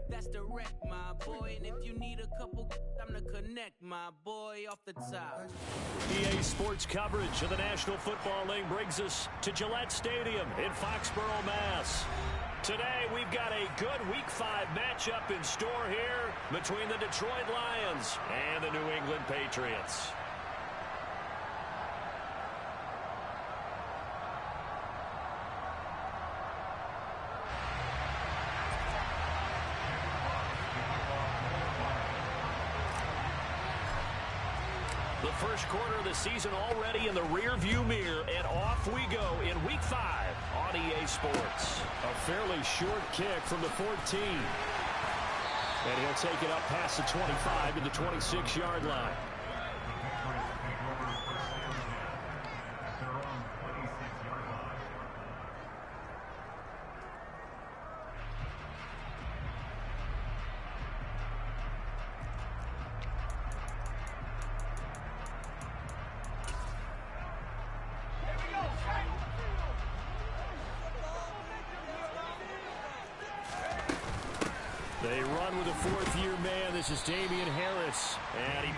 That's the wreck, my boy. And if you need a couple, I'm the connect, my boy, off the top. EA Sports coverage of the National Football League brings us to Gillette Stadium in Foxborough, Mass. Today, we've got a good Week 5 matchup in store here between the Detroit Lions and the New England Patriots. The first quarter of the season already in the rear-view mirror, and off we go in Week 5 on EA Sports. A fairly short kick from the 14. And he'll take it up past the 25 to the 26-yard line. They run with a fourth-year man. This is Damian Harris. And he...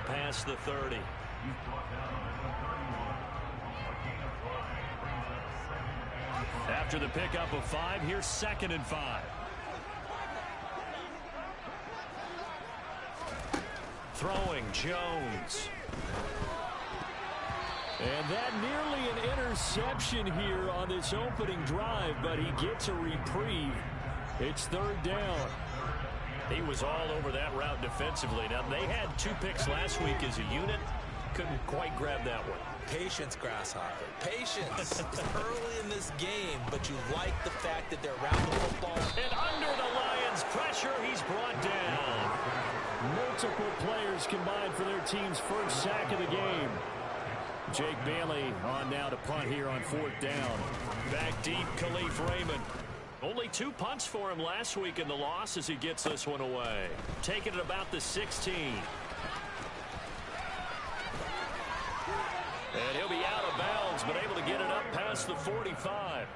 Past the 30. After the pickup of 5, here's 2nd and 5. Throwing Jones. And that nearly an interception here on this opening drive, but he gets a reprieve. It's 3rd down. He was all over that route defensively. Now, they had 2 picks last week as a unit. Couldn't quite grab that one. Patience, Grasshopper. Patience. It's early in this game, but you like the fact that they're around the football. And under the Lions' pressure, he's brought down. Multiple players combined for their team's first sack of the game. Jake Bailey on now to punt here on 4th down. Back deep, Khalif Raymond. Only 2 punts for him last week in the loss as he gets this one away. Taking it about the 16. And he'll be out of bounds, but able to get it up past the 45.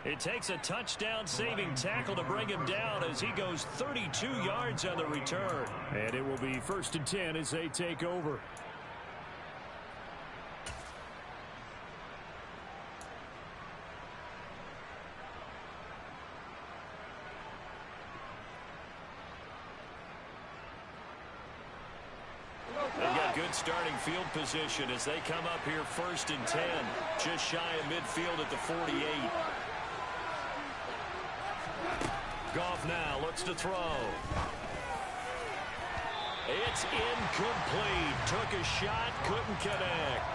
It takes a touchdown-saving tackle to bring him down as he goes 32 yards on the return. And it will be 1st and 10 as they take over. They've got good starting field position as they come up here 1st and 10. Just shy of midfield at the 48. Goff now looks to throw. It's incomplete. Took a shot, couldn't connect.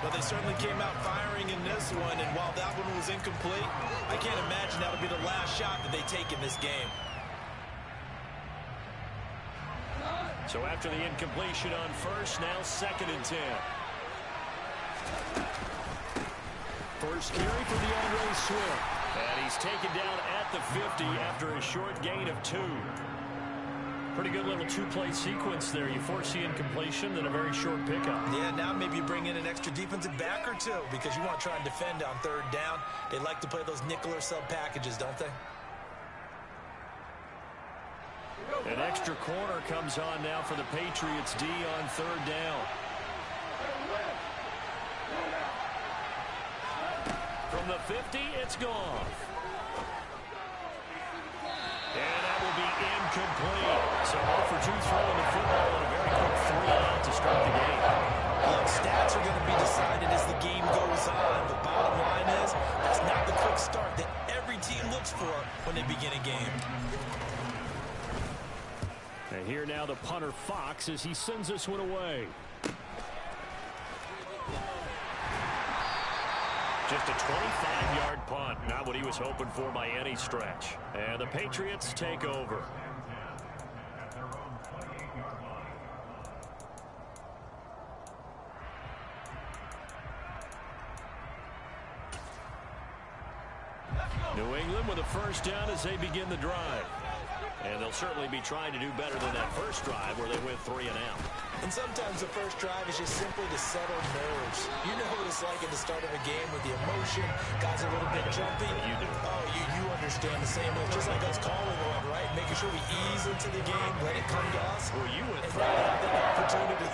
But they certainly came out firing in this one, and while that one was incomplete, I can't imagine that'll be the last shot that they take in this game. So after the incompletion on 1st, now 2nd and 10. First carry for DeAndre Swift. And he's taken down at the 50 after a short gain of 2. Pretty good little two-play sequence there. You force the incompletion, then a very short pickup. Yeah, now maybe you bring in an extra defensive back or two because you want to try and defend on third down. They like to play those nickel or sub packages, don't they? An extra corner comes on now for the Patriots D on third down. From the 50, it's gone. And that will be incomplete. So 0 for 2 throwing the football and a very quick 3-and-out to start the game. Look, stats are going to be decided as the game goes on. The bottom line is that's not the quick start that every team looks for when they begin a game. And here now the punter Fox as he sends this one away. Just a 25-yard punt. Not what he was hoping for by any stretch. And the Patriots take over. New England with a first down as they begin the drive. And they'll certainly be trying to do better than that first drive where they went 3-and-out. And sometimes the first drive is just simply to settle nerves. You know what it's like at the start of a game with the emotion. Guys are a little bit jumpy. You do. Oh, you understand the same way. Just like us calling one, right? Making sure we ease into the game, let it come to us. Well, you went and have that opportunity.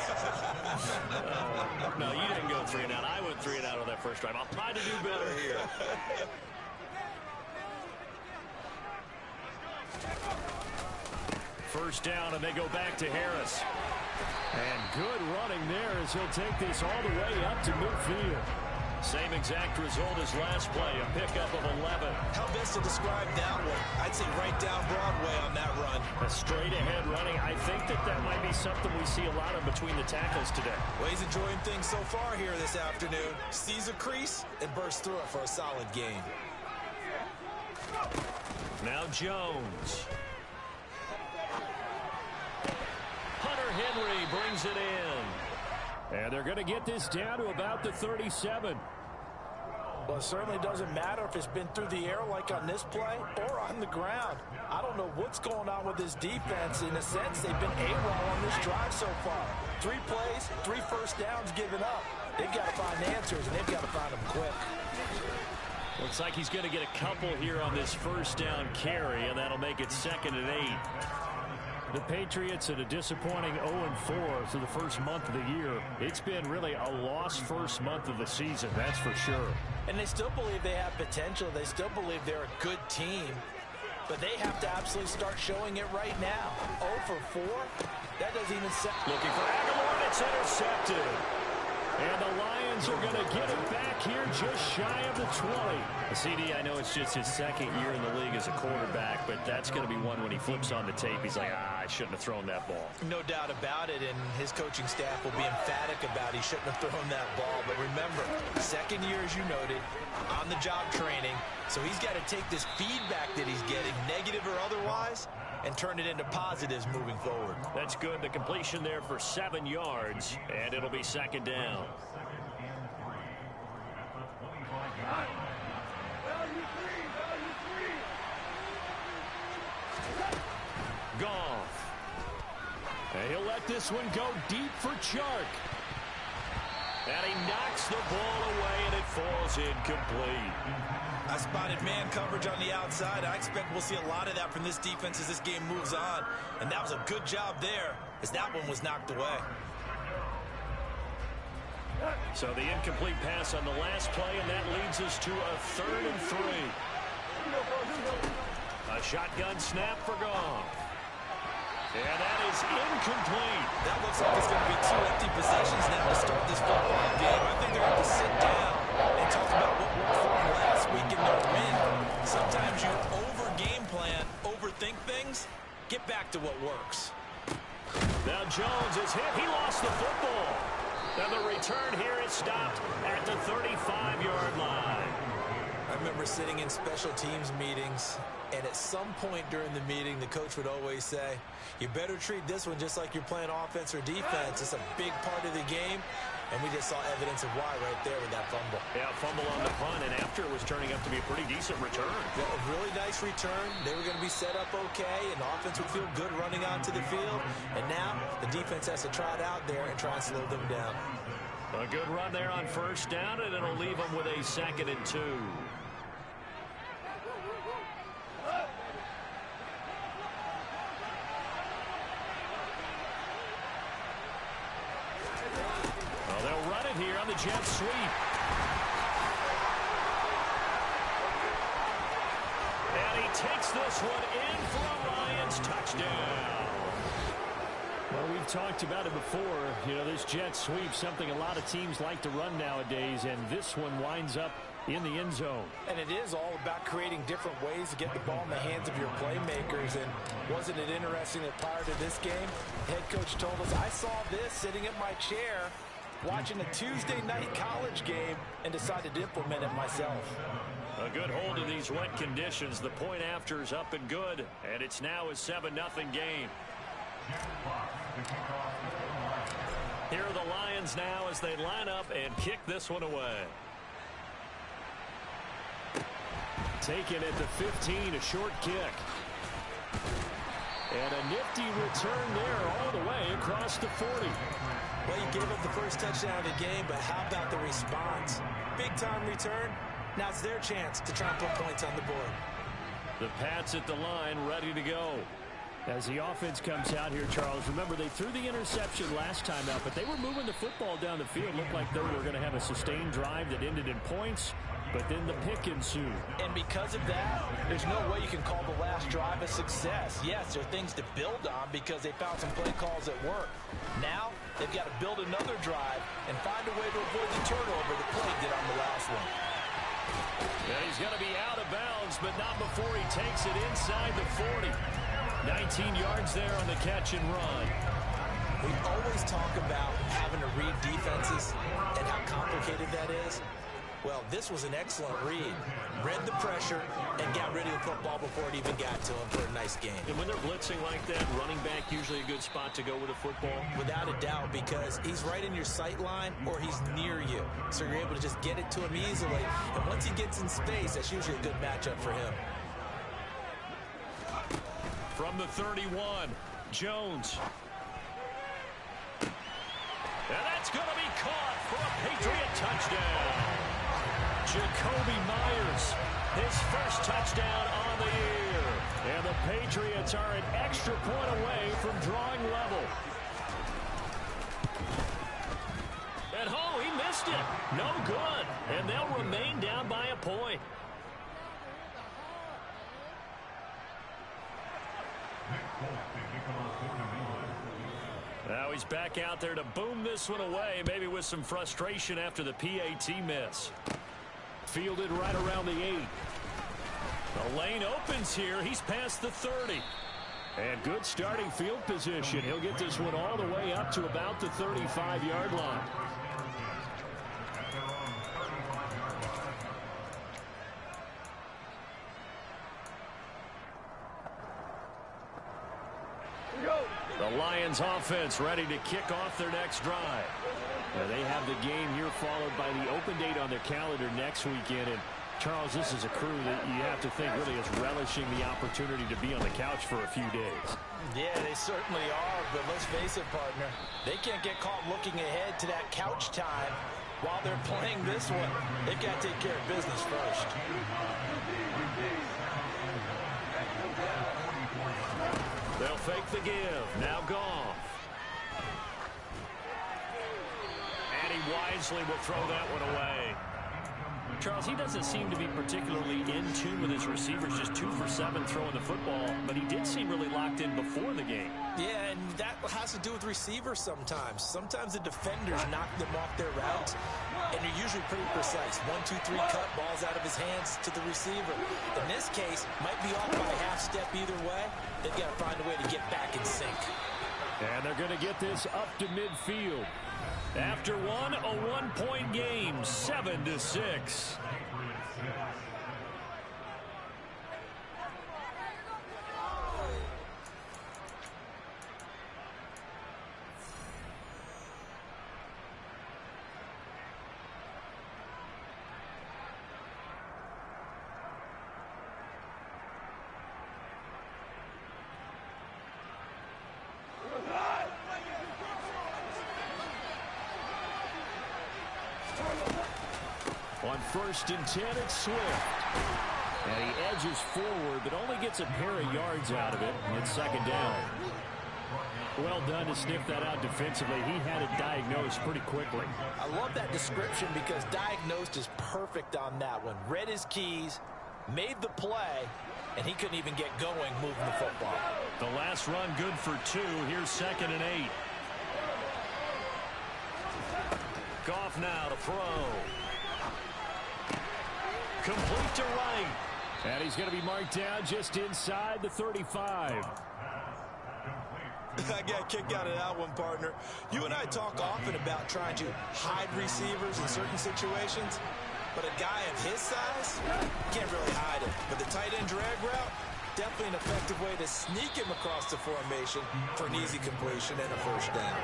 No, you didn't go 3-and-out. I went 3-and-out on that first drive. I'll try to do better here. First down, and they go back to Harris. And good running there as he'll take this all the way up to midfield. Same exact result as last play, a pickup of 11. How best to describe that one? I'd say right down Broadway on that run. A straight-ahead running. I think that might be something we see a lot of between the tackles today. Well, he's enjoying things so far here this afternoon. Sees a crease and bursts through it for a solid game. Now Jones. Henry brings it in. And they're going to get this down to about the 37. Well, it certainly doesn't matter if it's been through the air like on this play or on the ground. I don't know what's going on with this defense. In a sense, they've been AWOL on this drive so far. 3 plays, 3 first downs given up. They've got to find answers, and they've got to find them quick. Looks like he's going to get a couple here on this first down carry, and that'll make it 2nd and 8. The Patriots at a disappointing 0-4 through the first month of the year. It's been really a lost first month of the season, that's for sure. And they still believe they have potential. They still believe they're a good team. But they have to absolutely start showing it right now. 0 for 4? That doesn't even sound... Looking for Aguilar, it's intercepted. And the Lions are going to get it back here just shy of the 20. The CD, I know it's just his 2nd year in the league as a quarterback, but that's going to be one when he flips on the tape. He's like, I shouldn't have thrown that ball. No doubt about it, and his coaching staff will be emphatic about he shouldn't have thrown that ball. But remember, 2nd year, as you noted, on-the-job training. So he's got to take this feedback that he's getting, negative or otherwise, and turn it into positives moving forward. That's good. The completion there for 7 yards, and it'll be 2nd down. Goff. And he'll let this one go deep for Chark. And he knocks the ball away, and it falls incomplete. I spotted man coverage on the outside. I expect we'll see a lot of that from this defense as this game moves on. And that was a good job there as that one was knocked away. So the incomplete pass on the last play, and that leads us to a 3rd and 3. A shotgun snap for Goff. And that is incomplete. That looks like it's going to be 2 empty possessions now to start this football game. I think they're going to have to sit down and talk about what worked for them last week in their win. Sometimes you over-game plan, overthink things. Get back to what works. Now Jones is hit. He lost the football. Now the return here is stopped at the 35-yard line. I remember sitting in special teams meetings, and at some point during the meeting, the coach would always say, you better treat this one just like you're playing offense or defense. It's a big part of the game, and we just saw evidence of why right there with that fumble. Yeah, fumble on the punt, and after it was turning up to be a pretty decent return. Yeah, a really nice return. They were going to be set up okay, and the offense would feel good running onto the field. And now the defense has to try it out there and try and slow them down. A good run there on first down, and it'll leave them with a 2nd and 2. Well, they'll run it here on the jet sweep. And he takes this one in for a Lions touchdown. Well, we've talked about it before. You know, this jet sweep, something a lot of teams like to run nowadays, and this one winds up in the end zone. And it is all about creating different ways to get the ball in the hands of your playmakers. And wasn't it interesting that prior to this game, head coach told us, I saw this sitting in my chair watching a Tuesday night college game and decided to implement it myself. A good hold in these wet conditions. The point after is up and good, and it's now a 7-0 game. Here are the Lions now as they line up and kick this one away. Taken at the 15, a short kick. And a nifty return there all the way across the 40. Well, you gave up the first touchdown of the game, but how about the response? Big-time return. Now it's their chance to try and put points on the board. The Pats at the line, ready to go. As the offense comes out here, Charles, remember they threw the interception last time out, but they were moving the football down the field. Looked like they were going to have a sustained drive that ended in points, but then the pick ensued. And because of that, there's no way you can call the last drive a success. Yes, there are things to build on because they found some play calls at work. Now, they've got to build another drive and find a way to avoid the turnover that plagued it on the last one. And he's going to be out of bounds, but not before he takes it inside the 40. 19 yards there on the catch and run. We always talk about having to read defenses and how complicated that is. Well, this was an excellent read. Read the pressure and got rid of the football before it even got to him for a nice game. And when they're blitzing like that, running back usually a good spot to go with a football? Without a doubt, because he's right in your sight line or he's near you. So you're able to just get it to him easily. And once he gets in space, that's usually a good matchup for him. From the 31, Jones. And that's going to be caught for a Patriot touchdown. Jacoby Myers, his first touchdown on the year. And the Patriots are an extra point away from drawing level. And oh, he missed it. No good. And they'll remain down by a point. Now he's back out there to boom this one away, maybe with some frustration after the PAT miss. Fielded right around the 8. The lane opens here. He's past the 30. And good starting field position. He'll get this one all the way up to about the 35-yard line. The Lions offense ready to kick off their next drive. Now they have the game here followed by the open date on their calendar next weekend. And Charles, this is a crew that you have to think really is relishing the opportunity to be on the couch for a few days. Yeah, they certainly are, but let's face it, partner. They can't get caught looking ahead to that couch time while they're playing this one. They've got to take care of business first. They'll fake the give. Now Goff. And he wisely will throw that one away. Charles, he doesn't seem to be particularly in tune with his receivers, just 2 for 7 throwing the football, but he did seem really locked in before the game. Yeah, and that has to do with receivers sometimes. Sometimes the defenders knock them off their routes, and they're usually pretty precise. 1, 2, 3 cut, balls out of his hands to the receiver. In this case, might be off by a half step either way. They've got to find a way to get back in sync. And they're going to get this up to midfield. After a 1-point game, 7-6. On 1st and 10, it's Swift. And he edges forward, but only gets a pair of yards out of it. It's 2nd down. Well done to sniff that out defensively. He had it diagnosed pretty quickly. I love that description because diagnosed is perfect on that one. Read his keys, made the play, and he couldn't even get going moving the football. The last run good for 2. Here's 2nd and 8. Goff now to throw. Complete to right. And he's going to be marked down just inside the 35. I got a kick out of that one, partner. You and I talk often about trying to hide receivers in certain situations, but a guy of his size can't really hide it. But the tight end drag route, definitely an effective way to sneak him across the formation for an easy completion and a 1st down.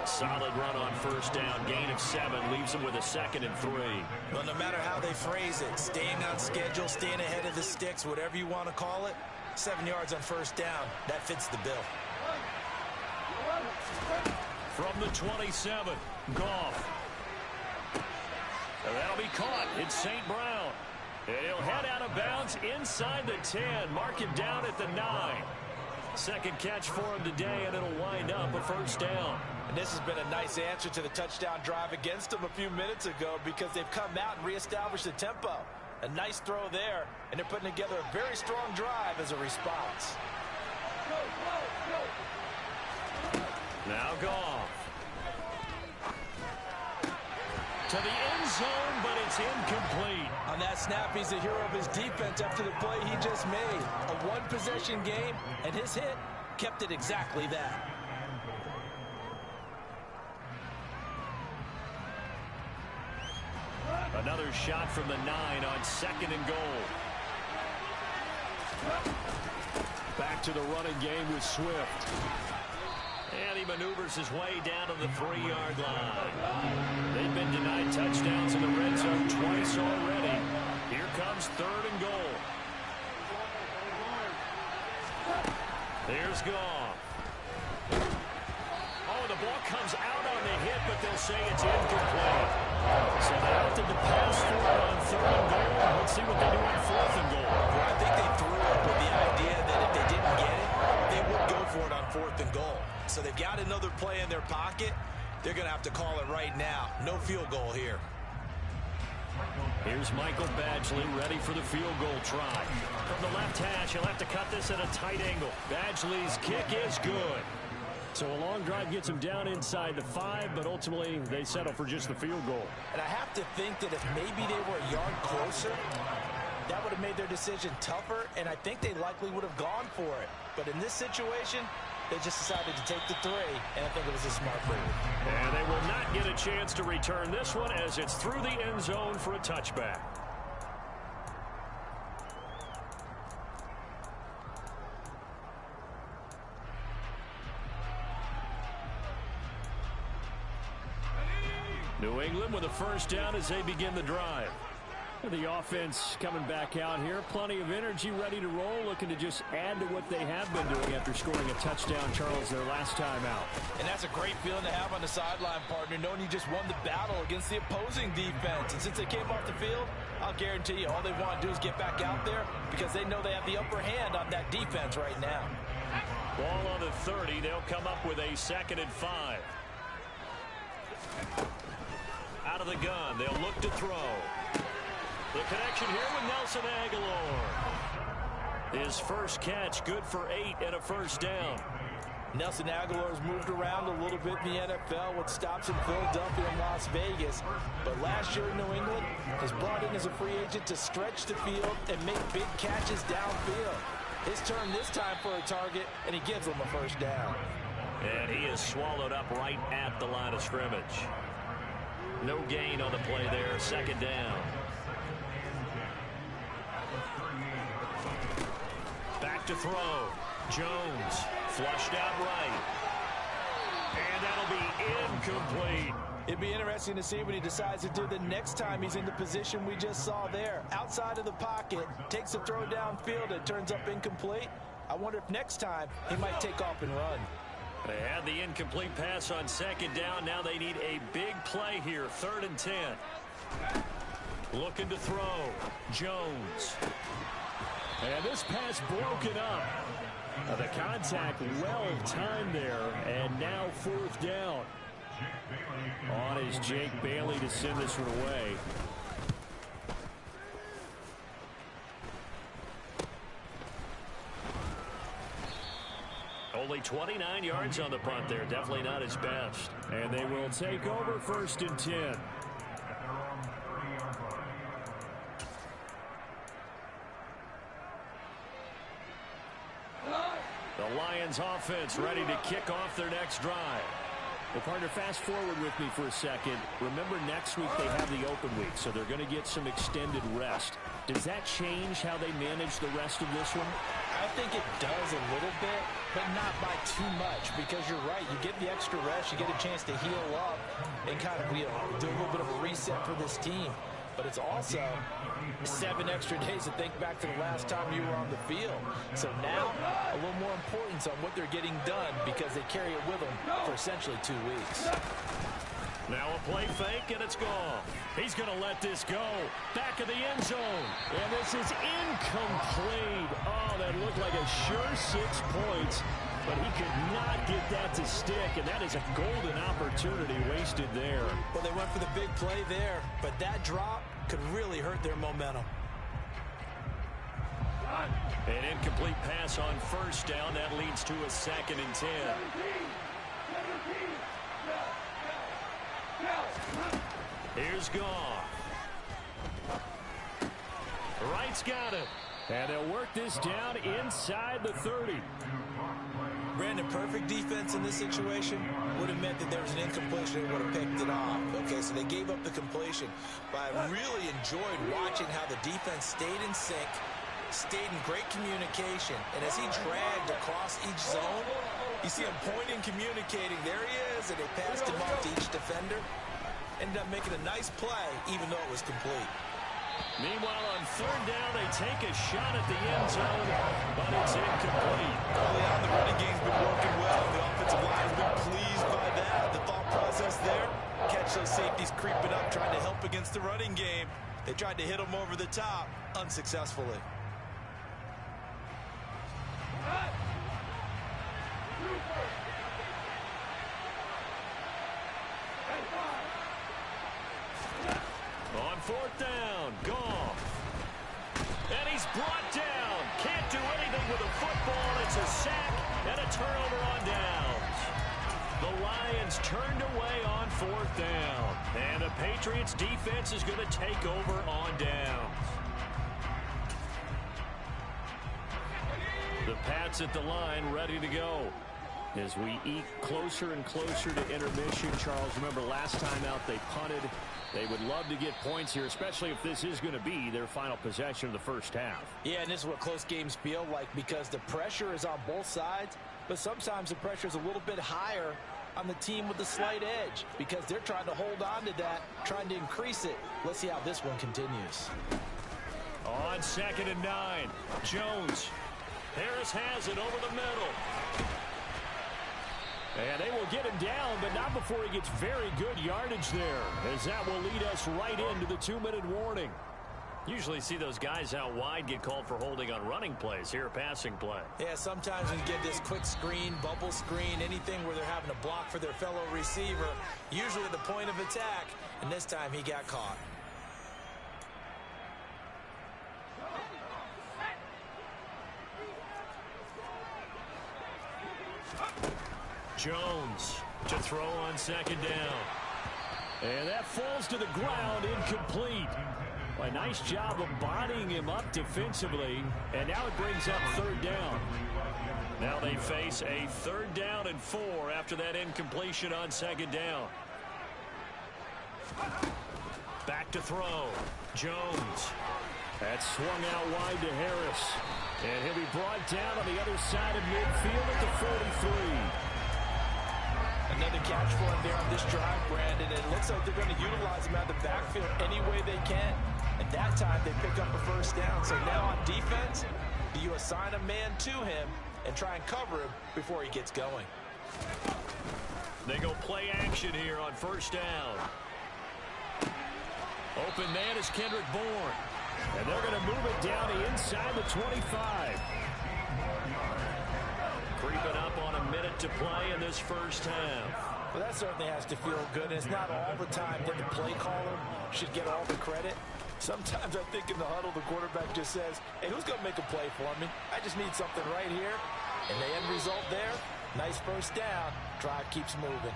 A solid run on 1st down. Gain of 7 leaves him with a 2nd and 3. Well, no matter how they phrase it, staying on schedule, staying ahead of the sticks, whatever you want to call it, 7 yards on 1st down, that fits the bill. From the 27, Goff. And that'll be caught. It's St. Brown. And he'll head out of bounds inside the 10. Mark him down at the 9. 2nd catch for him today, and it'll wind up a 1st down. And this has been a nice answer to the touchdown drive against them a few minutes ago because they've come out and reestablished the tempo. A nice throw there, and they're putting together a very strong drive as a response. Now Goff. To the end zone, but it's incomplete. On that snap, he's the hero of his defense after the play he just made. A one-possession game, and his hit kept it exactly that. Another shot from the 9 on 2nd and goal. Back to the running game with Swift. And he maneuvers his way down to the 3-yard line. They've been denied touchdowns in the red zone twice already. Here comes 3rd and goal. There's Goff. Oh, the ball comes out on the hit, but they'll say it's incomplete. So they opted to pass for it on 3rd and goal. Let's see what they do on 4th and goal. Well, I think they threw it with the idea that if they didn't get it, they would go for it on 4th and goal. So they've got another play in their pocket. They're going to have to call it right now. No field goal here. Here's Michael Badgley ready for the field goal try. From the left hash, he'll have to cut this at a tight angle. Badgley's kick is good. So a long drive gets him down inside the 5, but ultimately they settle for just the field goal. And I have to think that if maybe they were a yard closer, that would have made their decision tougher, and I think they likely would have gone for it. But in this situation, they just decided to take the 3, and I think it was a smart move. And they will not get a chance to return this one as it's through the end zone for a touchback. New England with a 1st down as they begin the drive. The offense coming back out here. Plenty of energy, ready to roll, looking to just add to what they have been doing after scoring a touchdown, Charles, their last time out. And that's a great feeling to have on the sideline, partner, knowing you just won the battle against the opposing defense. And since they came off the field, I'll guarantee you all they want to do is get back out there because they know they have the upper hand on that defense right now. Ball on the 30. They'll come up with a 2nd and 5. Out of the gun. They'll look to throw. The connection here with Nelson Aguilar. His first catch, good for 8 and a 1st down. Nelson Aguilar has moved around a little bit in the NFL with stops in Philadelphia and Las Vegas. But last year in New England, was brought in as a free agent to stretch the field and make big catches downfield. His turn this time for a target, and he gives them a 1st down. And he is swallowed up right at the line of scrimmage. No gain on the play there, 2nd down. Back to throw. Jones flushed out right. And that'll be incomplete. It'd be interesting to see what he decides to do the next time he's in the position we just saw there. Outside of the pocket, takes a throw downfield, it turns up incomplete. I wonder if next time he might take off and run. They had the incomplete pass on 2nd down. Now they need a big play here, 3rd and 10. Looking to throw. Jones. And this pass broken up. The contact well timed there, and now 4th down. On is Jake Bailey to send this one away. Only 29 yards on the punt there. Definitely not his best. And they will take over 1st and 10. The Lions offense ready to kick off their next drive. Well, partner, fast forward with me for a second. Remember, next week they have the open week, so they're going to get some extended rest. Does that change how they manage the rest of this one? I think it does a little bit, but not by too much, because you're right. You get the extra rest, you get a chance to heal up and kind of, do a little bit of a reset for this team. But it's also 7 extra days to think back to the last time you were on the field. So now, a little more importance on what they're getting done because they carry it with them for essentially 2 weeks. Now a play fake, and it's gone. He's going to let this go. Back of the end zone. And this is incomplete. Oh, that looked like a sure 6 points. But he could not get that to stick, and that is a golden opportunity wasted there. Well, they went for the big play there, but that drop could really hurt their momentum. An incomplete pass on 1st down. That leads to a 2nd and 10. Here's Goff. Wright's got it. And they'll work this down inside the 30. Brandon, perfect defense in this situation would have meant that there was an incompletion. They would have picked it off. Okay, so they gave up the completion. But I really enjoyed watching how the defense stayed in sync, stayed in great communication. And as he dragged across each zone, you see him pointing, communicating. There he is, and they passed him off to each defender. Ended up making a nice play, even though it was complete. Meanwhile, on 3rd down, they take a shot at the end zone, but it's incomplete. Early on, the running game's been working well. The offensive line has been pleased by that. The thought process there, catch those safeties creeping up, trying to help against the running game. They tried to hit them over the top, unsuccessfully. On 4th down, Goff. And he's brought down. Can't do anything with a football. It's a sack and a turnover on downs. The Lions turned away on 4th down. And the Patriots defense is going to take over on downs. The Pats at the line ready to go. As we eke closer and closer to intermission, Charles, remember last time out they punted. They would love to get points here, especially if this is going to be their final possession of the first half. Yeah, and this is what close games feel like because the pressure is on both sides, but sometimes the pressure is a little bit higher on the team with the slight edge because they're trying to hold on to that, trying to increase it. Let's see how this one continues. On 2nd and 9, Jones. Harris has it over the middle. And they will get him down, but not before he gets very good yardage there, as that will lead us right into the 2-minute warning. Usually see those guys out wide get called for holding on running plays. Here, a passing play. Yeah, sometimes when you get this quick screen, bubble screen, anything where they're having to block for their fellow receiver, usually at the point of attack, and this time he got caught. Jones to throw on 2nd down. And that falls to the ground, incomplete. A nice job of bodying him up defensively. And now it brings up 3rd down. Now they face a 3rd down and 4 after that incompletion on 2nd down. Back to throw. Jones. That swung out wide to Harris. And he'll be brought down on the other side of midfield at the 43. Another catch for him there on this drive, Brandon. And it looks like they're going to utilize him out of the backfield any way they can. And that time they pick up a 1st down. So now on defense, do you assign a man to him and try and cover him before he gets going? They go play action here on 1st down. Open man is Kendrick Bourne. And they're going to move it down to inside the 25. Creeping up on a minute to play in this first half. Well, that certainly has to feel good. And it's not all the time that the play caller should get all the credit. Sometimes I think in the huddle, the quarterback just says, hey, who's going to make a play for me? I just need something right here. And the end result there, nice first down. Drive keeps moving.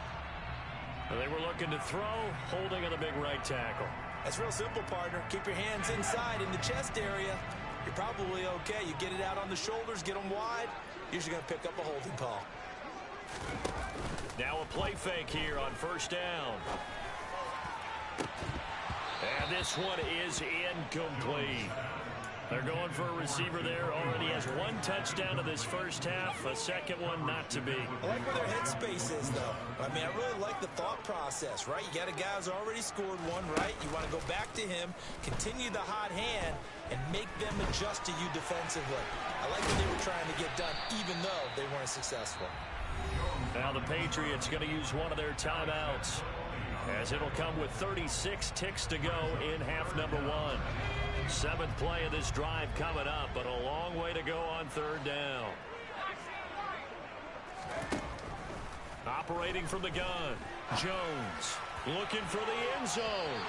Well, they were looking to throw, holding on the big right tackle. That's real simple, partner. Keep your hands inside in the chest area. You're probably okay. You get it out on the shoulders, get them wide. Usually going to pick up a holding call. Now a play fake here on first down. And this one is incomplete. They're going for a receiver there. Already has one touchdown in this first half. A second one not to be. I like where their headspace is, though. I mean, I really like the thought process, right? You got a guy who's already scored one, right? You want to go back to him, continue the hot hand, and make them adjust to you defensively. I like what they were trying to get done, even though they weren't successful. Now the Patriots going to use one of their timeouts, as it'll come with 36 ticks to go in half number one. Seventh play of this drive coming up, but a long way to go on third down. Operating from the gun, Jones looking for the end zone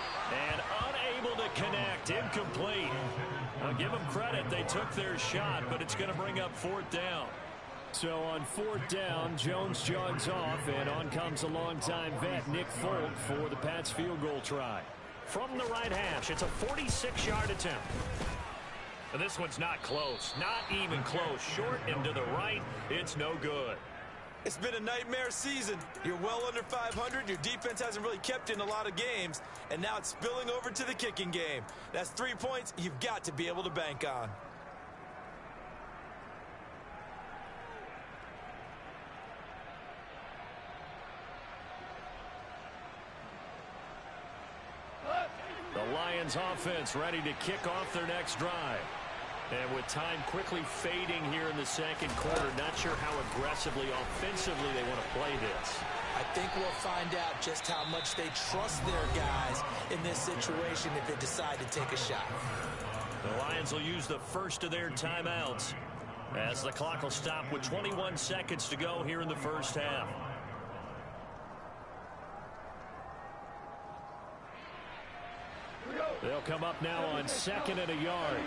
and unable to connect. Incomplete. I'll give them credit. They took their shot, but it's going to bring up fourth down. So on fourth down, Jones jogs off, and on comes a longtime vet, Nick Folk, for the Pats field goal try. From the right hash, it's a 46-yard attempt. And this one's not close. Not even close. Short and to the right, it's no good. It's been a nightmare season. You're well under 500. Your defense hasn't really kept in a lot of games. And now it's spilling over to the kicking game. That's 3 points you've got to be able to bank on. The Lions offense ready to kick off their next drive. And with time quickly fading here in the second quarter, not sure how aggressively, offensively they want to play this. I think we'll find out just how much they trust their guys in this situation if they decide to take a shot. The Lions will use the first of their timeouts as the clock will stop with 21 seconds to go here in the first half. They'll come up now on second and a yard.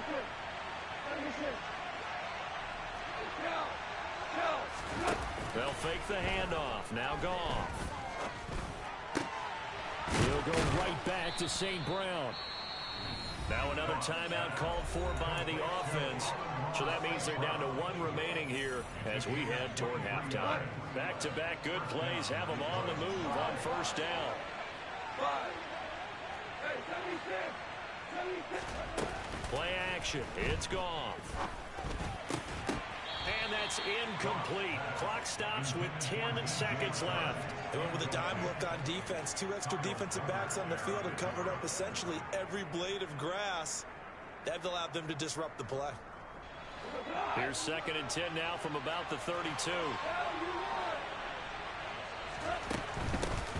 They'll fake the handoff. Now Goff. He'll go right back to St. Brown. Now another timeout called for by the offense. So that means they're down to one remaining here as we head toward halftime. Back-to-back good plays have them on the move on first down. Play action. It's Goff. And that's incomplete. Clock stops with 10 seconds left. They went with a dime look on defense. 2 extra defensive backs on the field and covered up essentially every blade of grass. That allowed them to disrupt the play. Here's second and 10 now from about the 32.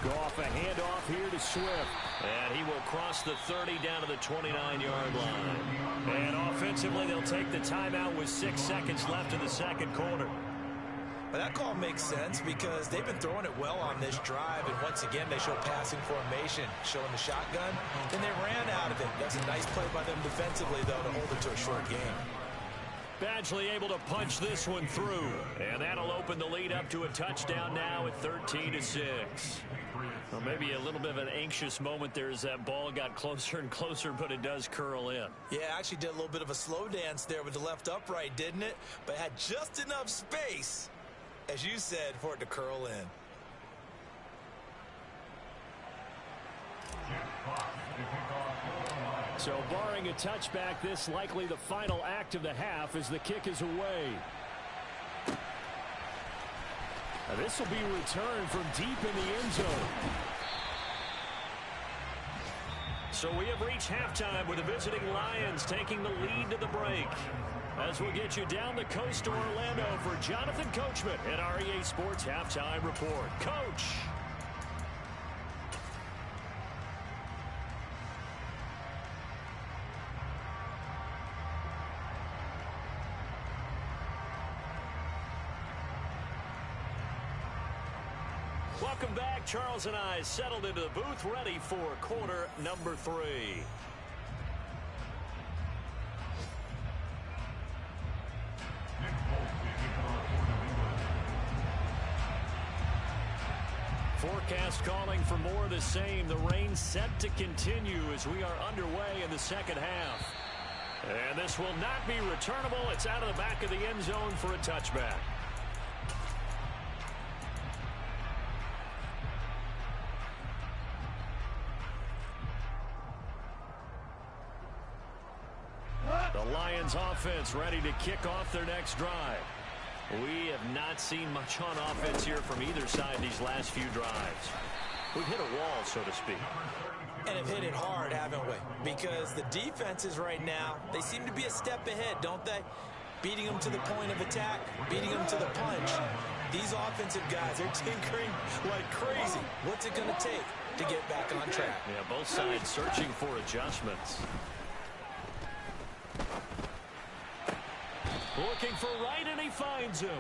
Goff, a handoff here to Swift. And he will cross the 30 down to the 29-yard line. And offensively, they'll take the timeout with 6 seconds left in the second quarter. But that call makes sense because they've been throwing it well on this drive. And once again, they show passing formation, showing the shotgun. Then they ran out of it. That's a nice play by them defensively, though, to hold it to a short game. Badgley able to punch this one through. And that'll open the lead up to a touchdown now at 13-6. Well, maybe a little bit of an anxious moment there as that ball got closer and closer, but it does curl in. Yeah, actually did a little bit of a slow dance there with the left upright, didn't it? But had just enough space, as you said, for it to curl in. So barring a touchback, this likely the final act of the half as the kick is away. Now this will be returned from deep in the end zone. So we have reached halftime with the visiting Lions taking the lead to the break. As we'll get you down the coast to Orlando for Jonathan Coachman at our EA Sports Halftime Report. Coach. Welcome back. Charles and I settled into the booth, ready for quarter number 3. Forecast calling for more of the same. The rain set to continue as we are underway in the second half. And this will not be returnable. It's out of the back of the end zone for a touchback. The Lions offense ready to kick off their next drive. We have not seen much on offense here from either side these last few drives. We've hit a wall, so to speak. And have hit it hard, haven't we? Because the defenses right now, they seem to be a step ahead, don't they? Beating them to the point of attack, beating them to the punch. These offensive guys, they're tinkering like crazy. What's it going to take to get back on track? Yeah, both sides searching for adjustments. Looking for Wright, and he finds him.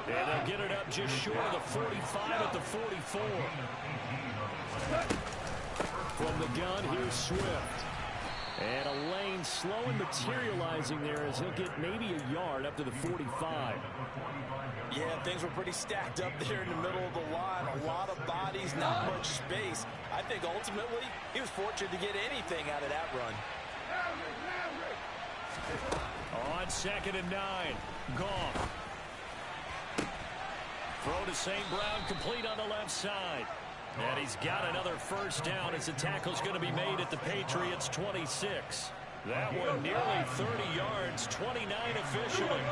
And they'll get it up just short of the 45 at the 44. From the gun, here's Swift. And a lane slow and materializing there as he'll get maybe a yard up to the 45. Yeah, things were pretty stacked up there in the middle of the line. A lot of bodies, not much space. I think ultimately he was fortunate to get anything out of that run. On 2nd and 9, Goff. Throw to St. Brown, complete on the left side. And he's got another first down as the tackle's going to be made at the Patriots' 26. That one nearly 30 yards, 29 officially.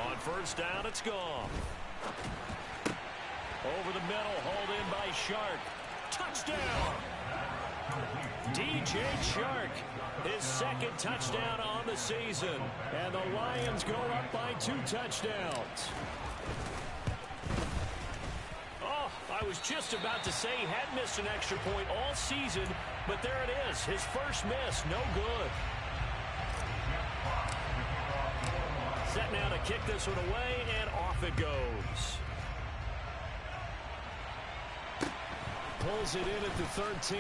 On first down, it's Goff. Over the middle, hauled in by Shark. Touchdown! DJ Shark, his second touchdown on the season. And the Lions go up by 2 touchdowns. Oh, I was just about to say he had missed an extra point all season, but there it is. His first miss, no good. Set now to kick this one away, and off it goes. Pulls it in at the 13.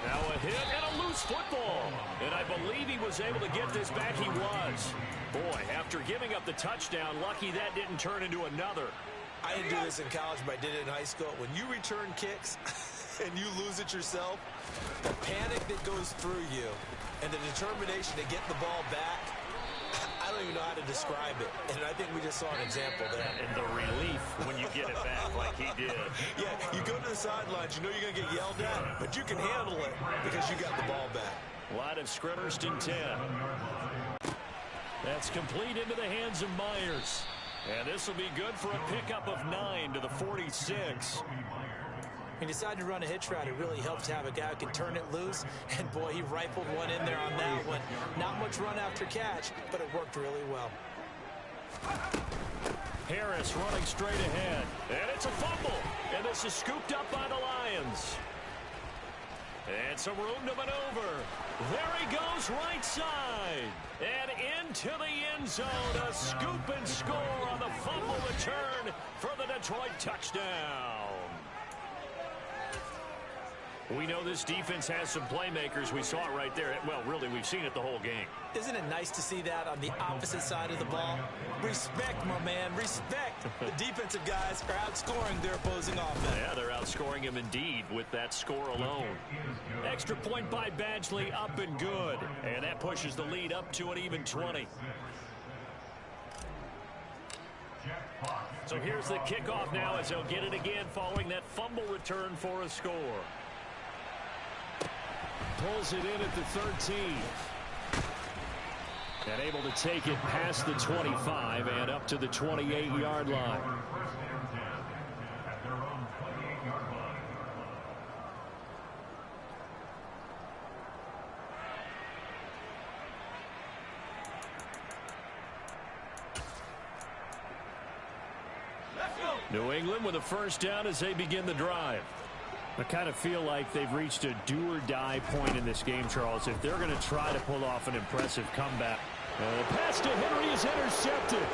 Now a hit and a loose football. And I believe he was able to get this back. He was. Boy, after giving up the touchdown, lucky that didn't turn into another. I didn't do this in college, but I did it in high school. When you return kicks and you lose it yourself, the panic that goes through you and the determination to get the ball back, I don't even know how to describe it. And I think we just saw an example there. And the relief when you get it back like he did. Yeah, you go to the sidelines, you know you're going to get yelled at, but you can handle it because you got the ball back. Line of scrimmage in 10. That's complete into the hands of Myers. And this will be good for a pickup of 9 to the 46. He decided to run a hitch route. It really helps to have a guy who can turn it loose. And, boy, he rifled one in there on that one. Not much run after catch, but it worked really well. Harris running straight ahead. And it's a fumble. And this is scooped up by the Lions. And some room to maneuver. There he goes, right side. And into the end zone. A scoop and score on the fumble return for the Detroit touchdown. We know this defense has some playmakers. We saw it right there. Well, really, we've seen it the whole game. Isn't it nice to see that on the opposite side of the ball? Respect, my man, respect. The defensive guys are outscoring their opposing offense. Yeah, they're outscoring him indeed with that score alone. Extra point by Badgley, up and good. And that pushes the lead up to an even 20. So here's the kickoff now as they'll get it again following that fumble return for a score. Pulls it in at the 13. And able to take it past the 25 and up to the 28-yard line. New England with a first down as they begin the drive. I kind of feel like they've reached a do-or-die point in this game, Charles, if they're going to try to pull off an impressive comeback. The pass to Henry is intercepted.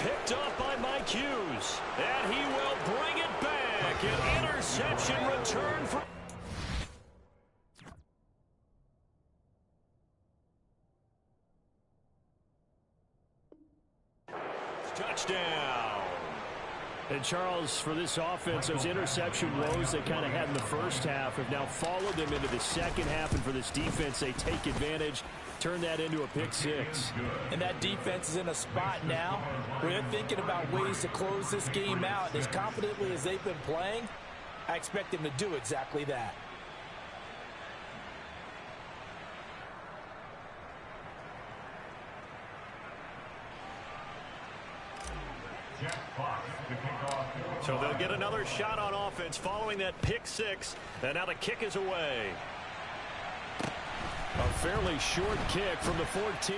Picked off by Mike Hughes. And he will bring it back. An interception return for... Touchdown. And Charles, for this offense, those interception woes they kind of had in the first half have now followed them into the second half. And for this defense, they take advantage, turn that into a pick six. And that defense is in a spot now where they're thinking about ways to close this game out. And as confidently as they've been playing, I expect them to do exactly that. So they'll get another shot on offense following that pick six. And now the kick is away. A fairly short kick from the 14.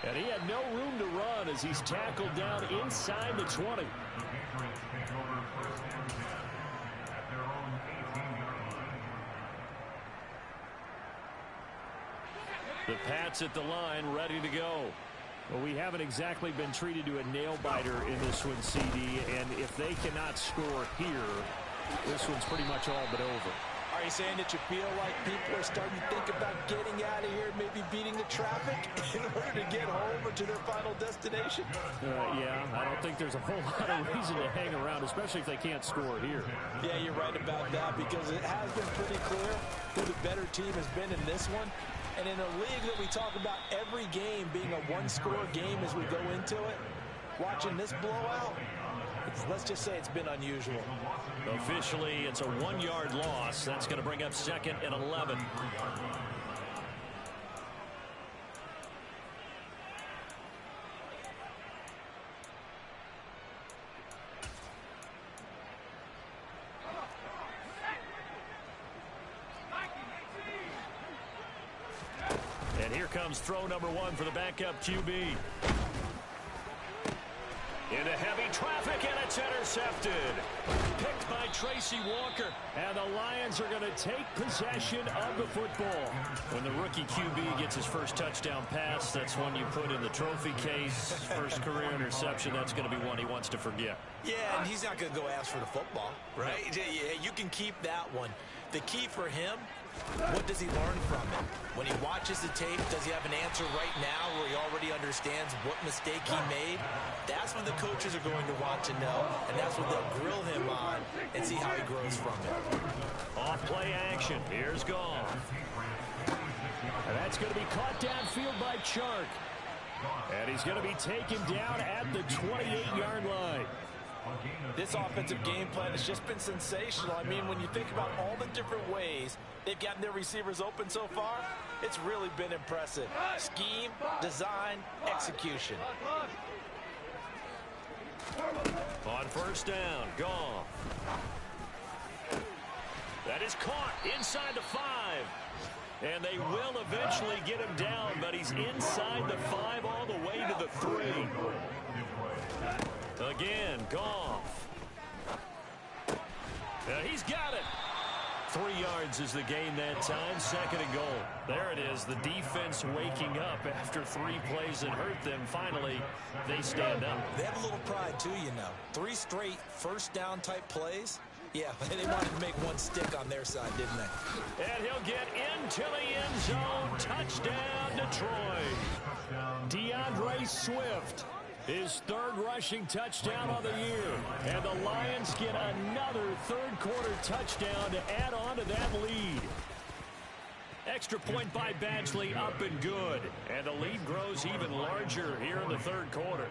And he had no room to run as he's tackled down inside the 20. The Pats at the line, ready to go. Well, we haven't exactly been treated to a nail-biter in this one, CD, and if they cannot score here, this one's pretty much all but over. Are you saying that you feel like people are starting to think about getting out of here, maybe beating the traffic in order to get home or to their final destination? Yeah, I don't think there's a whole lot of reason to hang around, especially if they can't score here. Yeah, you're right about that, because it has been pretty clear who the better team has been in this one. And in a league that we talk about every game being a one-score game as we go into it, watching this blowout, let's just say it's been unusual. Officially, it's a 1-yard loss. That's going to bring up 2nd and 11. And here comes throw number 1 for the backup QB. Into heavy traffic, and it's intercepted. Picked by Tracy Walker. And the Lions are going to take possession of the football. When the rookie QB gets his first touchdown pass, that's one you put in the trophy case. First career interception, that's going to be one he wants to forget. Yeah, and he's not going to go ask for the football, right? Yeah, you can keep that one. The key for him, what does he learn from it? When he watches the tape, does he have an answer right now where he already understands what mistake he made? That's what the coaches are going to want to know, and that's what they'll grill him on and see how he grows from it. Off-play action. Here's Goff. And that's going to be caught downfield by Chark. And he's going to be taken down at the 28-yard line. This offensive game plan has just been sensational. I mean, when you think about all the different ways they've gotten their receivers open so far, it's really been impressive. Scheme, design, execution. On first down, Goff. That is caught inside the 5. And they will eventually get him down, but he's inside the 5 all the way to the 3. Again, Goff. He's got it. 3 yards is the gain that time. 2nd and goal. There it is. The defense waking up after 3 plays that hurt them. Finally, they stand up. They have a little pride, too, you know. 3 straight first down type plays. Yeah, they wanted to make one stick on their side, didn't they? And he'll get into the end zone. Touchdown, Detroit. DeAndre Swift. His 3rd rushing touchdown of the year. And the Lions get another 3rd quarter touchdown to add on to that lead. Extra point by Badgley, up and good. And the lead grows even larger here in the 3rd quarter.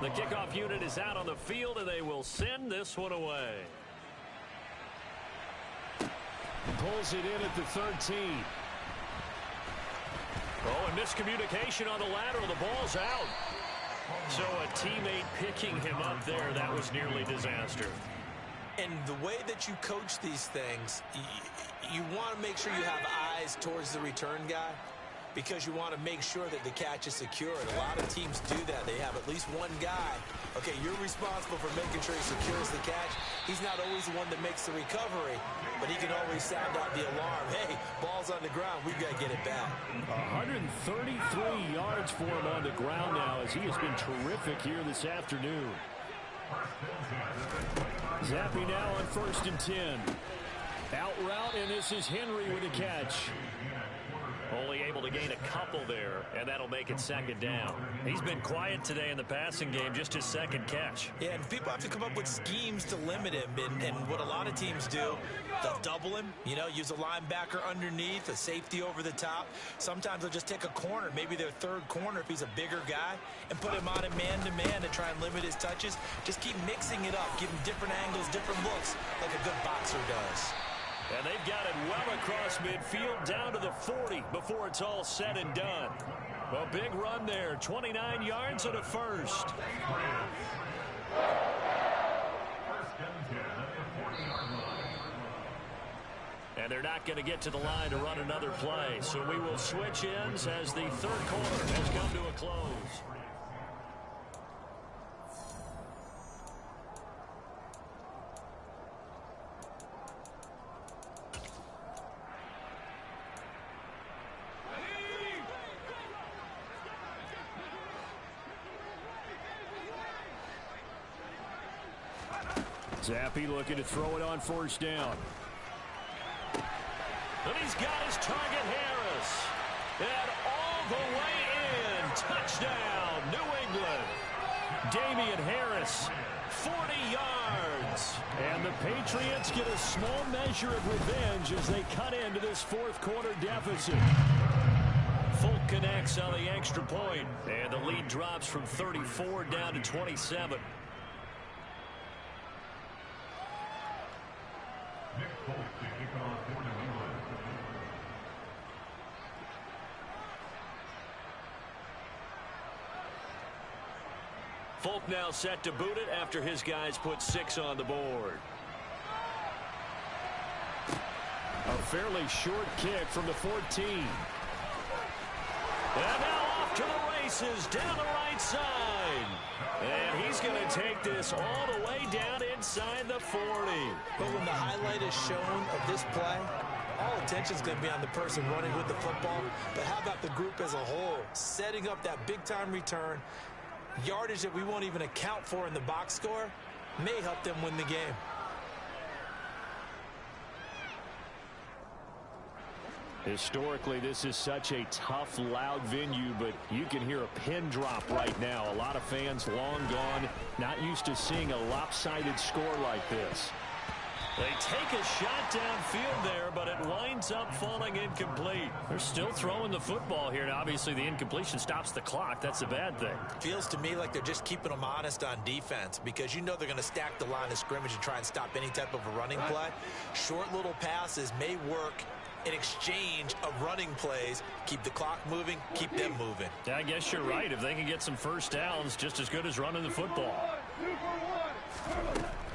The kickoff unit is out on the field, and they will send this one away. Pulls it in at the 13. Oh, and miscommunication on the lateral. The ball's out. So a teammate picking him up there, that was nearly disaster. And the way that you coach these things, you want to make sure you have eyes towards the return guy. because you want to make sure that the catch is secure. And a lot of teams do that. They have at least one guy. Okay, you're responsible for making sure he secures the catch. He's not always the one that makes the recovery, but he can always sound out the alarm. Hey, ball's on the ground. We've got to get it back. 133 yards for him on the ground now, as he has been terrific here this afternoon. Zappy now on 1st and 10. Out route, and this is Henry with a catch. Only able to gain a couple there, and that'll make it 2nd down. He's been quiet today in the passing game, just his 2nd catch. Yeah, and people have to come up with schemes to limit him. And what a lot of teams do, they'll double him, you know, use a linebacker underneath, a safety over the top. Sometimes they'll just take a corner, maybe their 3rd corner if he's a bigger guy, and put him on a man-to-man to try and limit his touches. Just keep mixing it up, give him different angles, different looks, like a good boxer does. And they've got it well across midfield down to the 40 before it's all said and done. A big run there, 29 yards and a first. And they're not going to get to the line to run another play. So we will switch ends as the 3rd quarter has come to a close. Zappy looking to throw it on 1st down. And he's got his target, Harris. And all the way in. Touchdown, New England. Damian Harris, 40 yards. And the Patriots get a small measure of revenge as they cut into this 4th quarter deficit. Folk connects on the extra point. And the lead drops from 34 down to 27. Folk now set to boot it after his guys put 6 on the board. A fairly short kick from the 14. And now off to the races down the right side. And he's going to take this all the way down inside the 40. But when the highlight is shown of this play, all attention is going to be on the person running with the football. But how about the group as a whole? Setting up that big-time return, yardage that we won't even account for in the box score, may help them win the game. Historically, this is such a tough, loud venue, but you can hear a pin drop right now. A lot of fans long gone, not used to seeing a lopsided score like this. They take a shot downfield there, but it winds up falling incomplete. They're still throwing the football here, and obviously the incompletion stops the clock. That's a bad thing. Feels to me like they're just keeping them honest on defense, because you know they're going to stack the line of scrimmage and try and stop any type of a running play. Short little passes may work in exchange of running plays. Keep the clock moving, keep them moving. Yeah, I guess you're right. If they can get some first downs, just as good as running the football.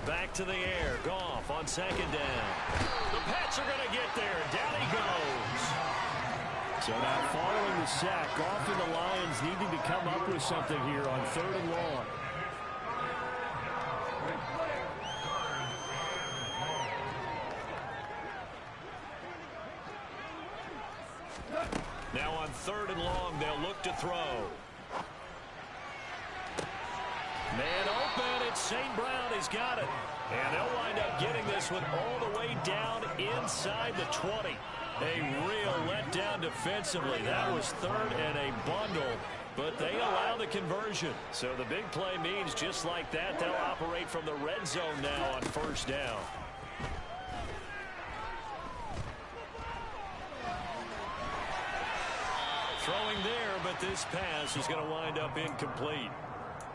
Back to the air. Goff on 2nd down. The Pats are going to get there. Down he goes. So now following the sack, Goff and the Lions needing to come up with something here on 3rd and long. Now on 3rd and long, they'll look to throw. Man open, it's St. Brown. He's got it. And they'll wind up getting this one all the way down inside the 20. A real letdown defensively. That was 3rd and a bundle, but they allow the conversion. So the big play means just like that, they'll operate from the red zone now on 1st down. Throwing there, but this pass is going to wind up incomplete.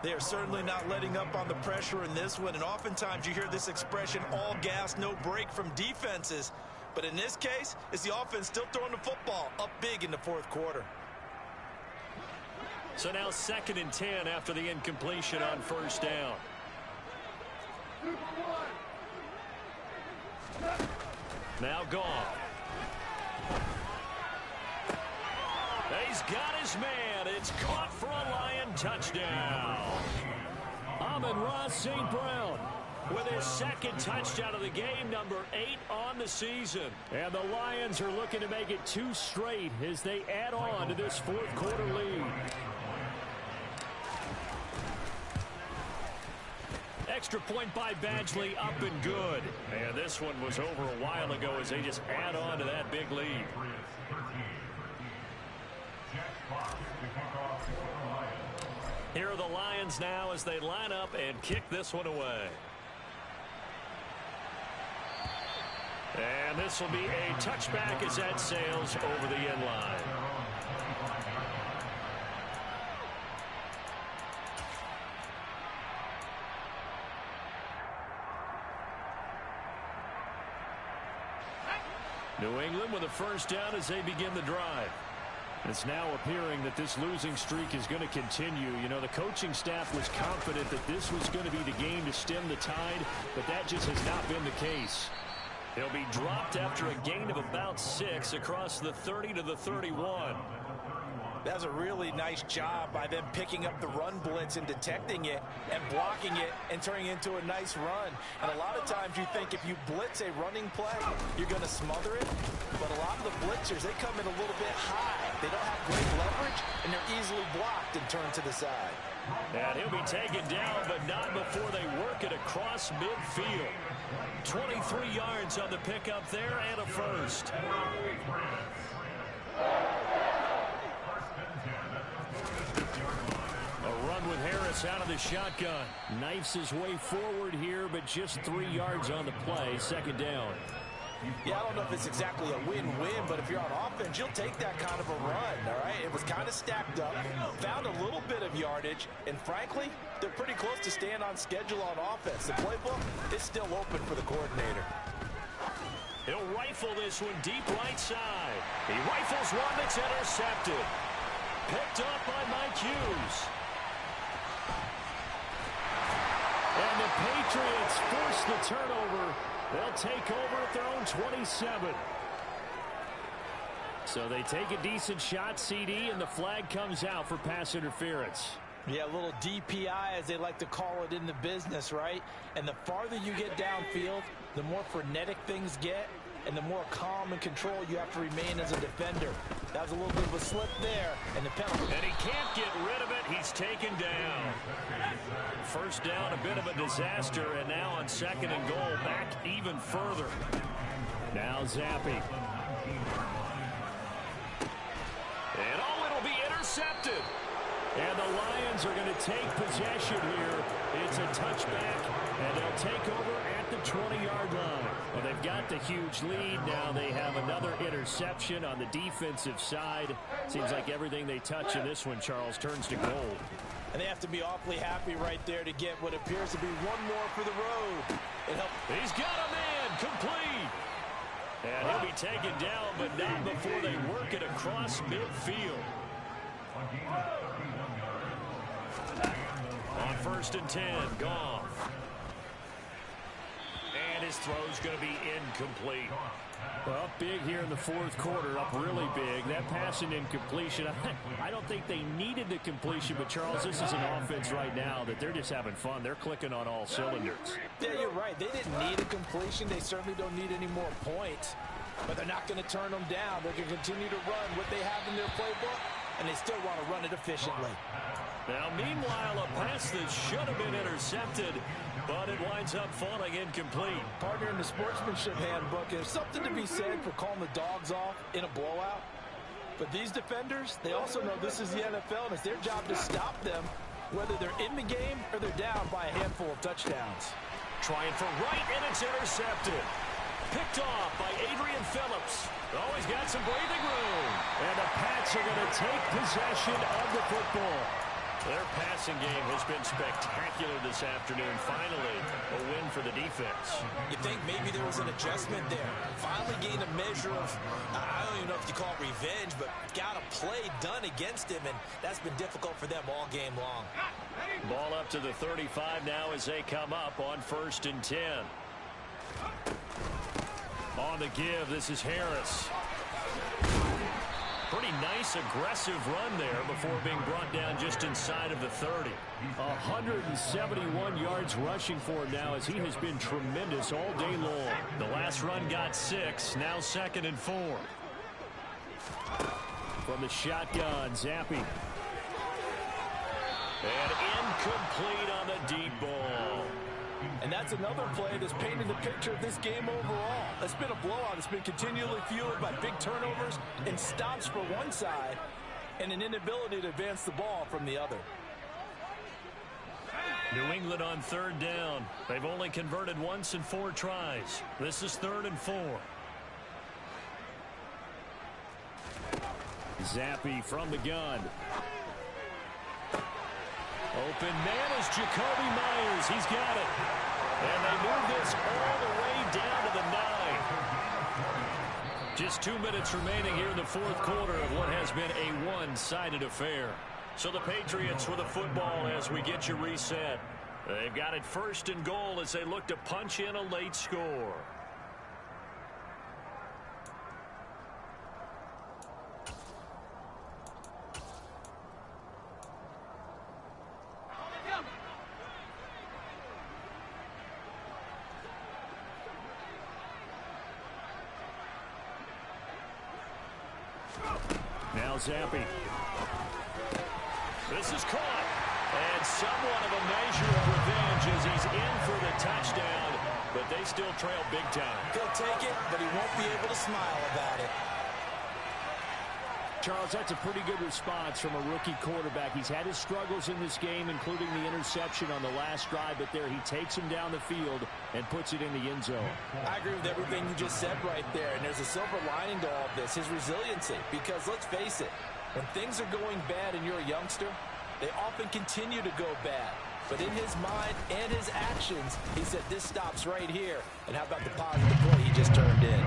They are certainly not letting up on the pressure in this one, and oftentimes you hear this expression, all gas, no break from defenses. But in this case, it's the offense still throwing the football up big in the 4th quarter. So now 2nd and 10 after the incompletion on 1st down. Now Goff. A He's got his man. It's caught for a Lion touchdown. Amon-Ra St. Brown with his second touchdown of the game, number 8 on the season. And the Lions are looking to make it 2 straight as they add on to this fourth quarter lead. Extra point by Badgley, up and good. And this one was over a while ago as they just add on to that big lead. Here are the Lions now as they line up and kick this one away. And this will be a touchback as that sails over the end line. New England with a first down as they begin the drive. It's now appearing that this losing streak is going to continue. You know, the coaching staff was confident that this was going to be the game to stem the tide, but that just has not been the case. He'll be dropped after a gain of about 6 across the 30 to the 31. That's a really nice job by them picking up the run blitz and detecting it and blocking it and turning it into a nice run. And a lot of times you think if you blitz a running play, you're going to smother it. But a lot of the blitzers, they come in a little bit high. They don't have great leverage, and they're easily blocked and turned to the side. And he'll be taken down, but not before they work it across midfield. 23 yards on the pickup there and a first. With Harris out of the shotgun. Knifes his way forward here, but just 3 yards on the play. Second down. Yeah, I don't know if it's exactly a win-win, but if you're on offense, you'll take that kind of a run, all right? It was kind of stacked up, found a little bit of yardage, and frankly, they're pretty close to staying on schedule on offense. The playbook is still open for the coordinator. He'll rifle this one deep right side. He rifles one that's intercepted. Picked up by Mike Hughes. And the Patriots force the turnover. They'll take over at their own 27. So they take a decent shot, CD, and the flag comes out for pass interference. Yeah, a little DPI, as they like to call it in the business, right? And the farther you get downfield, the more frenetic things get, and the more calm and control you have to remain as a defender. That was a little bit of a slip there, and the penalty. And he can't get rid of it. He's taken down. First down, a bit of a disaster, and now on second and goal, back even further. Now Zappi. And oh, it'll be intercepted. And the Lions are going to take possession here. It's a touchback, and they'll take over at the 20-yard line. Well, they've got the huge lead. Now they have another interception on the defensive side. Seems like everything they touch in this one, Charles, turns to gold. And they have to be awfully happy right there to get what appears to be one more for the road. He's got a man complete. And he'll be taken down, but not before they work it across midfield. On first and 10, Goff. And his throw's going to be incomplete. Well, up big here in the fourth quarter, up really big. That pass and incompletion, I don't think they needed the completion, but Charles, this is an offense right now that they're just having fun. They're clicking on all cylinders. Yeah, you're right. They didn't need a completion. They certainly don't need any more points, but they're not going to turn them down. They can continue to run what they have in their playbook, and they still want to run it efficiently. Now, meanwhile, a pass that should have been intercepted, but it winds up falling incomplete. Partner, in the sportsmanship handbook, there's something to be said for calling the dogs off in a blowout. But these defenders, they also know this is the NFL, and it's their job to stop them, whether they're in the game or they're down by a handful of touchdowns. Trying for right, and it's intercepted. Picked off by Adrian Phillips. Oh, he's got some breathing room. And the Pats are going to take possession of the football. Their passing game has been spectacular this afternoon. Finally, a win for the defense. You think maybe there was an adjustment there. Finally gained a measure of, I don't even know if you call it revenge, but got a play done against him, and that's been difficult for them all game long. Ball up to the 35 now as they come up on first and 10. On the give, this is Harris. Pretty pretty nice, aggressive run there before being brought down just inside of the 30. 171 yards rushing for him now as he has been tremendous all day long. The last run got 6, now 2nd and 4. From the shotgun, Zappi. And incomplete on the deep ball. And that's another play that's painted the picture of this game overall. It's been a blowout. It's been continually fueled by big turnovers and stops for one side and an inability to advance the ball from the other. New England on 3rd down. They've only converted once in 4 tries. This is 3rd and 4. Zappi from the gun. Open man is Jacoby Myers. He's got it. And they move this all the way down to the 9. Just 2 minutes remaining here in the 4th quarter of what has been a one-sided affair. So the Patriots with the football as we get you reset. They've got it 1st and goal as they look to punch in a late score. Now Zappi. This is caught. And somewhat of a measure of revenge as he's in for the touchdown. But they still trail big time. He'll take it, but he won't be able to smile about it. Charles, that's a pretty good response from a rookie quarterback. He's had his struggles in this game, including the interception on the last drive, but there he takes him down the field and puts it in the end zone. I agree with everything you just said right there, and there's a silver lining to all of this, his resiliency. Because let's face it, when things are going bad and you're a youngster, they often continue to go bad. But in his mind and his actions, he said this stops right here. And how about the positive play he just turned in?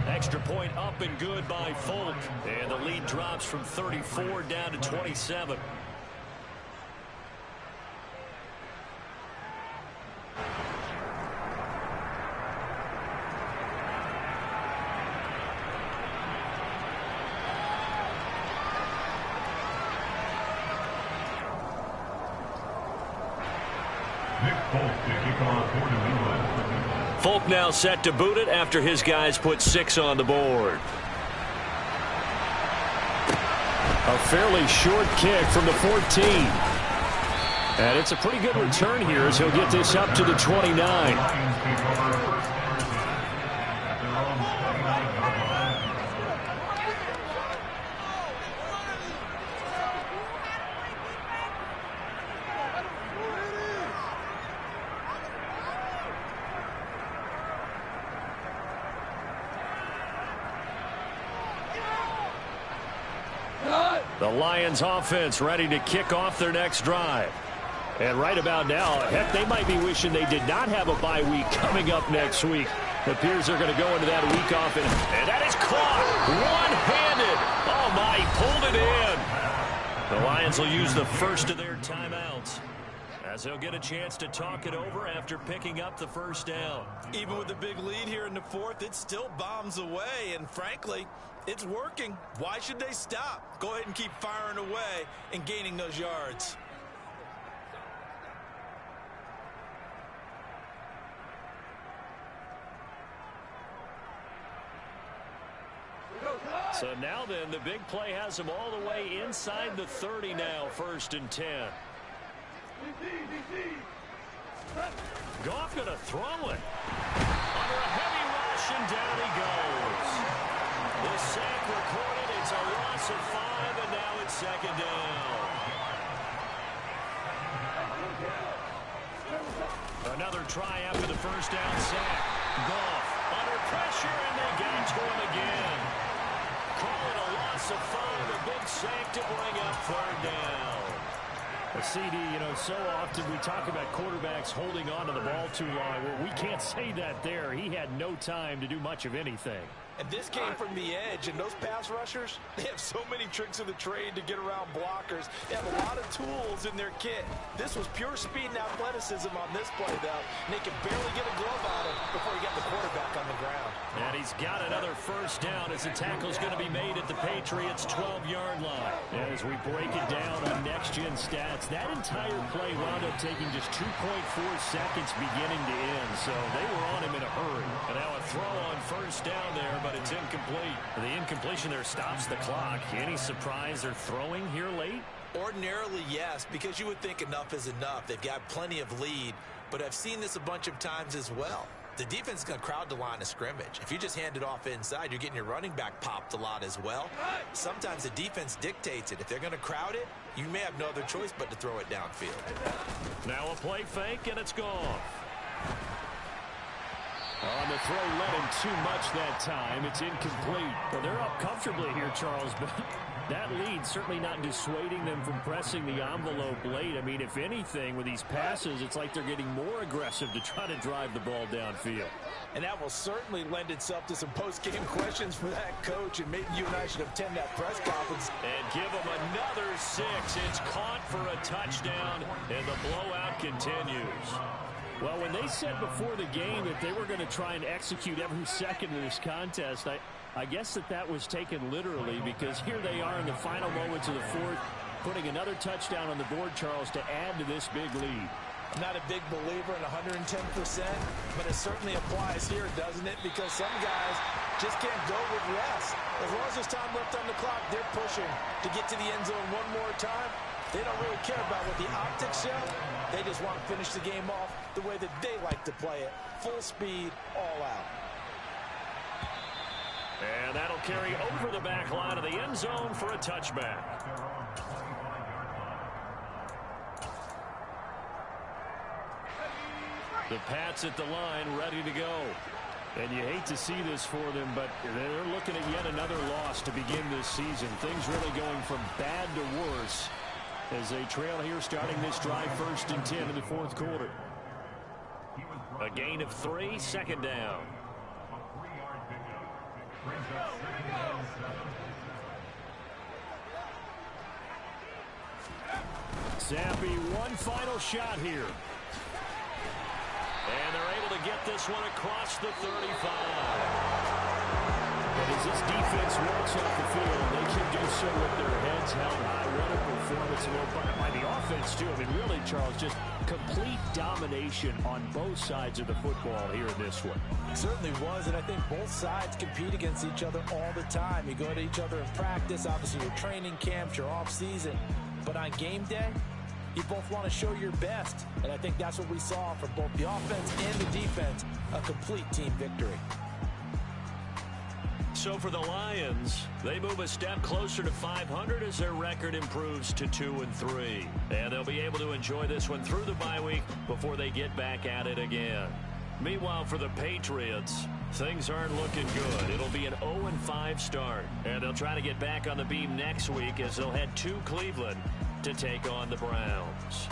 Extra point up and good by Folk. And the lead drops from 34 down to 27. Folk now set to boot it after his guys put 6 on the board. A fairly short kick from the 14. And it's a pretty good return here as he'll get this up to the 29. The Lions offense ready to kick off their next drive. And right about now, heck, they might be wishing they did not have a bye week coming up next week. It appears they're going to go into that week off. And that is caught one-handed. Oh, my, he pulled it in. The Lions will use the first of their timeouts as they'll get a chance to talk it over after picking up the first down. Even with the big lead here in the 4th, it still bombs away. And frankly, it's working. Why should they stop? Go ahead and keep firing away and gaining those yards. So now then, the big play has them all the way inside the 30 now, 1st and 10. Goff going to throw it. Under a heavy rush, and down he goes. The sack recorded. It's a loss of 5, and now it's 2nd down. Another try after the first down sack. Goff under pressure, and they get to him again. Call it a loss of 5, a big sack to bring up 3rd down. CD, so often we talk about quarterbacks holding on to the ball too long. Well, we can't say that there. He had no time to do much of anything. And this came from the edge, and those pass rushers, they have so many tricks of the trade to get around blockers. They have a lot of tools in their kit. This was pure speed and athleticism on this play, though, and they could barely get a glove on him before he got the quarterback on the ground. And he's got another first down as the tackle's going to be made at the Patriots' 12-yard line. As we break it down on next-gen stats, that entire play wound up taking just 2.4 seconds beginning to end, so they were on him in a hurry. And now a throw on first down there, but it's incomplete. The incompletion there stops the clock. Any surprise they're throwing here late? Ordinarily, yes, because you would think enough is enough. They've got plenty of lead, but I've seen this a bunch of times as well. The defense is going to crowd the line of scrimmage. If you just hand it off inside, you're getting your running back popped a lot as well. Sometimes the defense dictates it. If they're going to crowd it, you may have no other choice but to throw it downfield. Now a play fake, and it's gone. On the throw, led him too much that time. It's incomplete. Well, they're up comfortably here, Charles, but that lead certainly not dissuading them from pressing the envelope late. I mean, if anything, with these passes, it's like they're getting more aggressive to try to drive the ball downfield. And that will certainly lend itself to some post-game questions for that coach, and maybe you and I should attend that press conference. And give him another 6. It's caught for a touchdown, and the blowout continues. Well, when they said before the game that they were going to try and execute every second of this contest, I guess that was taken literally, because here they are in the final moments of the fourth, putting another touchdown on the board, Charles, to add to this big lead. I'm not a big believer in 110%, but it certainly applies here, doesn't it? Because some guys just can't go with rest. As long as there's time left on the clock, they're pushing to get to the end zone one more time. They don't really care about what the optics show. They just want to finish the game off the way that they like to play it. Full speed, all out. And that'll carry over the back line of the end zone for a touchback. The Pats at the line, ready to go. And you hate to see this for them, but they're looking at yet another loss to begin this season. Things really going from bad to worse as they trail here, starting this drive 1st and 10 in the fourth quarter. A gain of 3, second down. Zappi, one final shot here. And they're able to get this one across the 35. And as this defense walks off the field, they can do so with their heads held high. What a performance by the offense, too. I mean, really, Charles, just complete domination on both sides of the football here in this one. It certainly was, and I think both sides compete against each other all the time. You go to each other in practice, obviously your training camps, your off-season. But on game day, you both want to show your best. And I think that's what we saw from both the offense and the defense, a complete team victory. So for the Lions, they move a step closer to 500 as their record improves to 2-3. And they'll be able to enjoy this one through the bye week before they get back at it again. Meanwhile, for the Patriots, things aren't looking good. It'll be an 0-5 start. And they'll try to get back on the beam next week as they'll head to Cleveland to take on the Browns.